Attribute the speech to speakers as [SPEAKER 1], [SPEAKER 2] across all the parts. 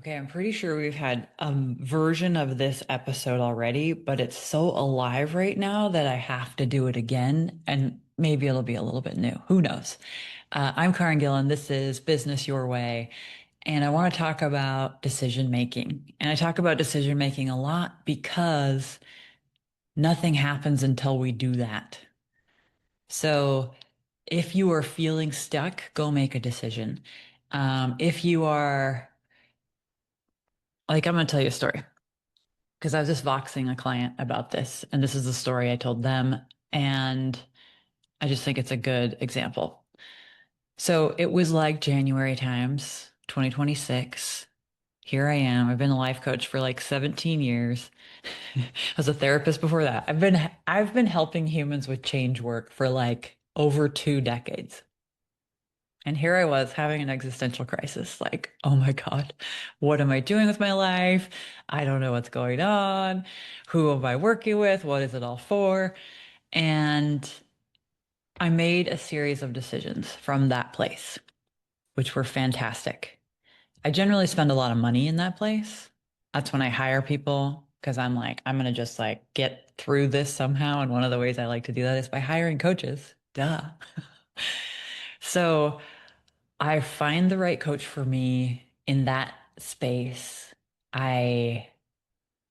[SPEAKER 1] Okay, I'm pretty sure we've had a version of this episode already, but it's so alive right now that I have to do it again, and maybe it'll be a little bit new. Who knows? I'm Caryn Gillen. This is Business Your Way, and I want to talk about decision making. And I talk about decision making a lot because nothing happens until we do that. So if you are feeling stuck, go make a decision. If you are I'm going to tell you a story. Because I was just voxing a client about this, and this is the story I told them, and I just think it's a good example. So it was like January times, 2026. Here I am. I've been a life coach for like 17 years. I was a therapist before that. I've been helping humans with change work for like over 2 decades. And here I was having an existential crisis. Like, oh my God, what am I doing with my life? I don't know what's going on. Who am I working with? What is it all for? And I made a series of decisions from that place, which were fantastic. I generally spend a lot of money in that place. That's when I hire people because I'm like, I'm going to just like get through this somehow. And one of the ways I like to do that is by hiring coaches. Duh. So, I find the right coach for me in that space. I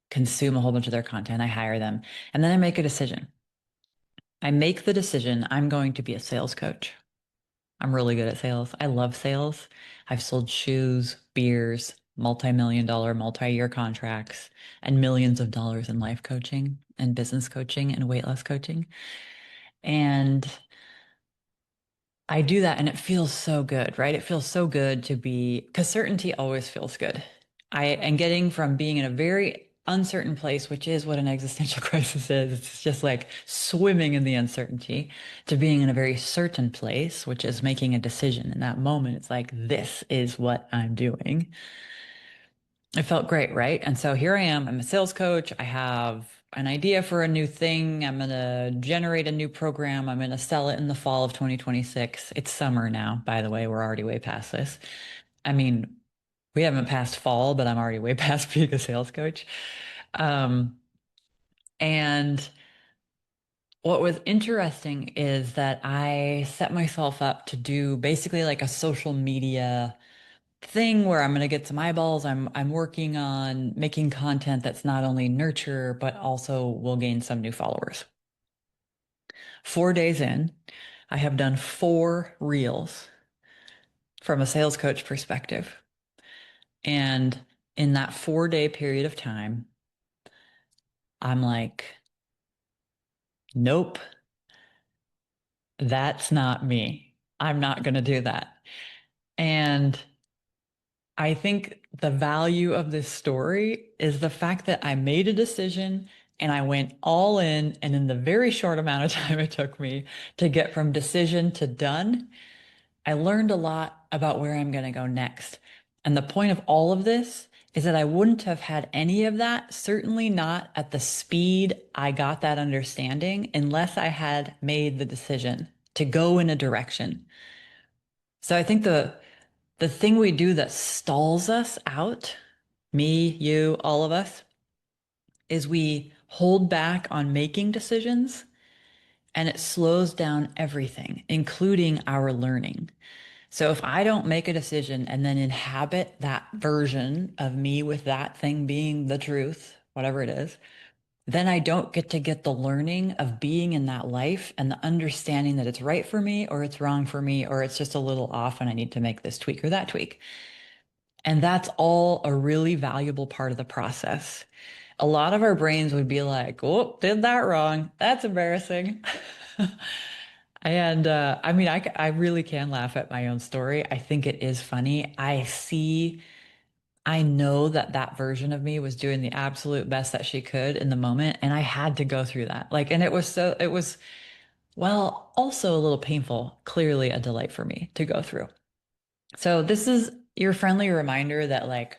[SPEAKER 1] consume a whole bunch of their content. I hire them. And then I make a decision. I make the decision I'm going to be a sales coach. I'm really good at sales. I love sales. I've sold shoes, beers, multi-million dollar, multi-year contracts, and millions of dollars in life coaching and business coaching and weight loss coaching. And I do that and it feels so good, right? It feels so good to be, because certainty always feels good. I am getting from being in a very uncertain place, which is what an existential crisis is. It's just like swimming in the uncertainty, to being in a very certain place, which is making a decision. In that moment, it's like, this is what I'm doing. It felt great, right? And so here I am. I'm a sales coach. I have an idea for a new thing. I'm going to generate a new program. I'm going to sell it in the fall of 2026. It's summer now, by the way. We're already way past this. I mean, we haven't passed fall, but I'm already way past being a sales coach. Um, and what was interesting is that I set myself up to do basically like a social media thing where I'm going to get some eyeballs. I'm working on making content that's not only nurture but also will gain some new followers. 4 days in, I have done 4 reels from a sales coach perspective. And in that 4 day period of time, I'm like, nope, that's not me. I'm not going to do that. And I think the value of this story is the fact that I made a decision and I went all in. And in the very short amount of time it took me to get from decision to done, I learned a lot about where I'm going to go next. And the point of all of this is that I wouldn't have had any of that, certainly not at the speed I got that understanding, unless I had made the decision to go in a direction. So I think the thing we do that stalls us out, me, you, all of us, is we hold back on making decisions and it slows down everything, including our learning. So if I don't make a decision and then inhabit that version of me with that thing being the truth, whatever it is, then I don't get the learning of being in that life and the understanding that it's right for me or it's wrong for me or it's just a little off and I need to make this tweak or that tweak. And that's all a really valuable part of the process. A lot of our brains would be like, oh, did that wrong. That's embarrassing. And I mean, I really can laugh at my own story. I think it is funny. I know that that version of me was doing the absolute best that she could in the moment. And I had to go through that. Like, and it was, well, also a little painful, clearly a delight for me to go through. So this is your friendly reminder that like,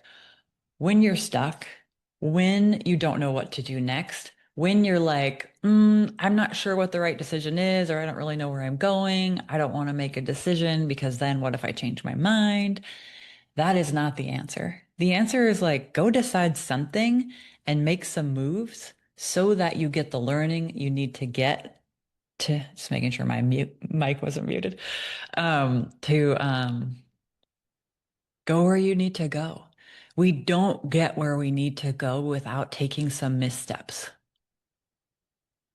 [SPEAKER 1] when you're stuck, when you don't know what to do next, when you're like, I'm not sure what the right decision is, or I don't really know where I'm going, I don't want to make a decision because then what if I change my mind? That is not the answer. The answer is like go decide something and make some moves so that you get the learning you need to get to just making sure my mute mic wasn't muted. To go where you need to go. We don't get where we need to go without taking some missteps.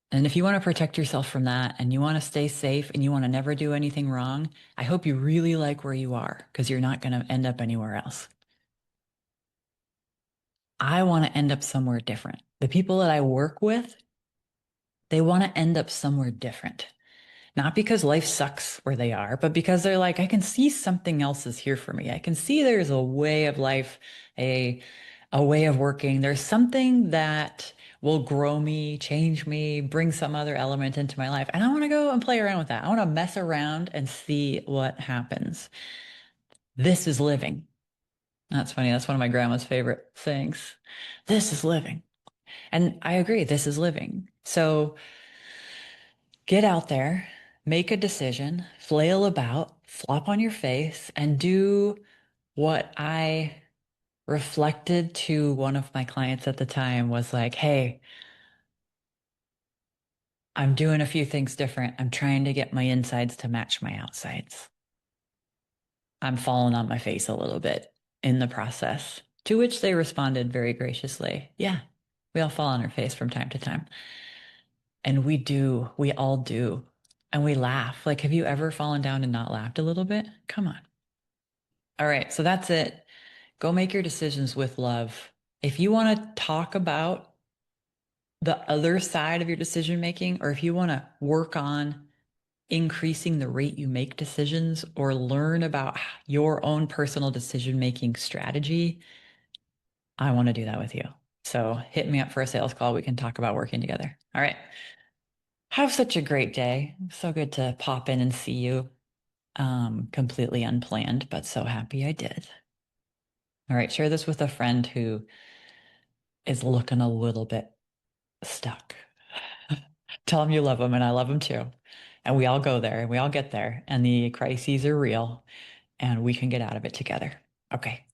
[SPEAKER 1] And if you want to protect yourself from that and you want to stay safe and you want to never do anything wrong, I hope you really like where you are because you're not going to end up anywhere else. I want to end up somewhere different. The people that I work with, they want to end up somewhere different. Not because life sucks where they are, but because they're like, I can see something else is here for me. I can see there's a way of life, a a way of working. There's something that will grow me, change me, bring some other element into my life. And I want to go and play around with that. I want to mess around and see what happens. This is living. That's funny. That's one of my grandma's favorite sayings. This is living. And I agree, this is living. So get out there, make a decision, flail about, flop on your face, and do what I reflected to one of my clients at the time was like, hey, I'm doing a few things different. I'm trying to get my insides to match my outsides. I'm falling on my face a little bit in the process. To which they responded very graciously, yeah, we all fall on our face from time to time. And we do, we all do. And we laugh. Like, have you ever fallen down and not laughed a little bit? Come on. All right, so that's it. Go make your decisions with love. If you want to talk about the other side of your decision making, or if you want to work on increasing the rate you make decisions or learn about your own personal decision making strategy, I want to do that with you. So hit me up for a sales call. We can talk about working together. All right. Have such a great day. So good to pop in and see you. Completely unplanned, but so happy I did. All right. Share this with a friend who is looking a little bit stuck. Tell them you love them and I love them too. And we all go there and we all get there and the crises are real and we can get out of it together. Okay.